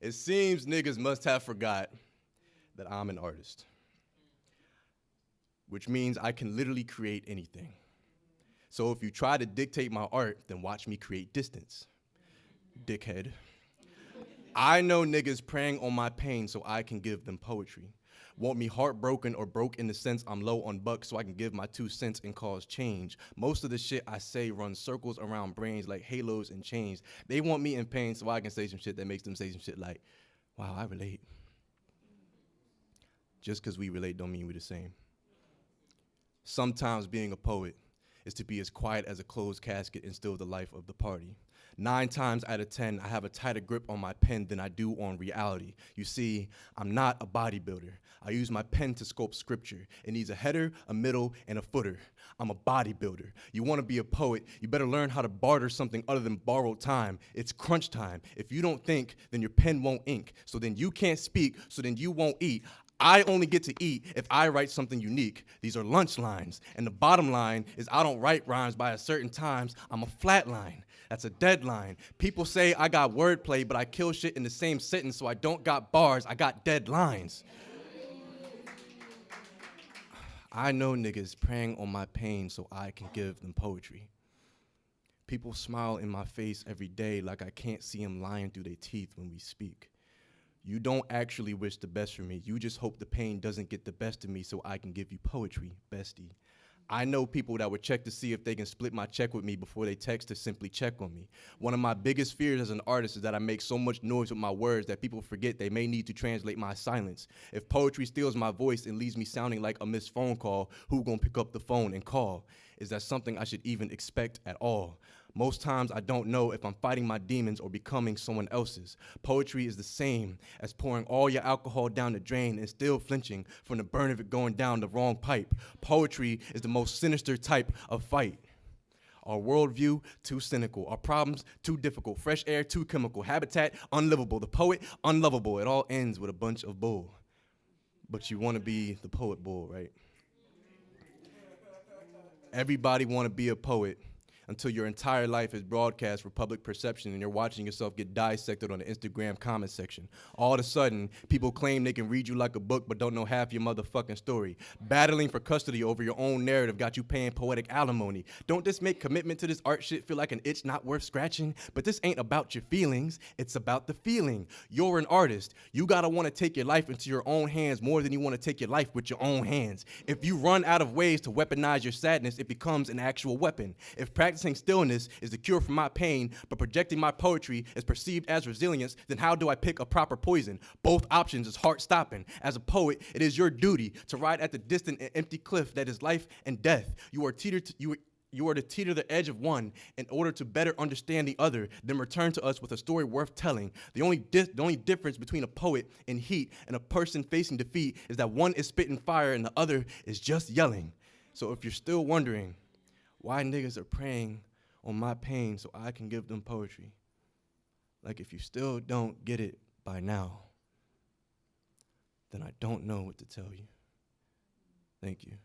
It seems niggas must have forgot that I'm an artist, which means I can literally create anything. So if you try to dictate my art, then watch me create distance, dickhead. I know niggas preying on my pain so I can give them poetry. Want me heartbroken or broke in the sense I'm low on bucks so I can give my 2 cents and cause change. Most of the shit I say runs circles around brains like halos and chains. They want me in pain so I can say some shit that makes them say some shit like, wow, I relate. Just because we relate don't mean we're the same. Sometimes being a poet is to be as quiet as a closed casket and still the life of the party. 9 times out of 10, I have a tighter grip on my pen than I do on reality. You see, I'm not a bodybuilder. I use my pen to sculpt scripture. It needs a header, a middle, and a footer. I'm a bodybuilder. You want to be a poet, you better learn how to barter something other than borrowed time. It's crunch time. If you don't think, then your pen won't ink. So then you can't speak, so then you won't eat. I only get to eat if I write something unique. These are lunch lines. And the bottom line is I don't write rhymes by a certain times. I'm a flat line. That's a deadline. People say I got wordplay, but I kill shit in the same sentence, so I don't got bars, I got dead lines. I know niggas preying on my pain so I can give them poetry. People smile in my face every day like I can't see them lying through their teeth when we speak. You don't actually wish the best for me. You just hope the pain doesn't get the best of me so I can give you poetry, bestie. I know people that would check to see if they can split my check with me before they text to simply check on me. One of my biggest fears as an artist is that I make so much noise with my words that people forget they may need to translate my silence. If poetry steals my voice and leaves me sounding like a missed phone call, who gonna pick up the phone and call? Is that something I should even expect at all? Most times I don't know if I'm fighting my demons or becoming someone else's. Poetry is the same as pouring all your alcohol down the drain and still flinching from the burn of it going down the wrong pipe. Poetry is the most sinister type of fight. Our worldview, too cynical. Our problems, too difficult. Fresh air, too chemical. Habitat, unlivable. The poet, unlovable. It all ends with a bunch of bull. But you want to be the poet bull, right? Everybody want to be a poet until your entire life is broadcast for public perception and you're watching yourself get dissected on the Instagram comment section. All of a sudden, people claim they can read you like a book but don't know half your motherfucking story. Battling for custody over your own narrative got you paying poetic alimony. Don't this make commitment to this art shit feel like an itch not worth scratching? But this ain't about your feelings, it's about the feeling. You're an artist. You gotta wanna take your life into your own hands more than you wanna take your life with your own hands. If you run out of ways to weaponize your sadness, it becomes an actual weapon. If practicing stillness is the cure for my pain, but projecting my poetry is perceived as resilience, then how do I pick a proper poison? Both options is heart-stopping. As a poet, it is your duty to ride at the distant and empty cliff that is life and death. You are to teeter the edge of one in order to better understand the other, then return to us with a story worth telling. The only difference between a poet in heat and a person facing defeat is that one is spitting fire and the other is just yelling. So if you're still wondering why niggas are preying on my pain so I can give them poetry, like if you still don't get it by now, then I don't know what to tell you. Thank you.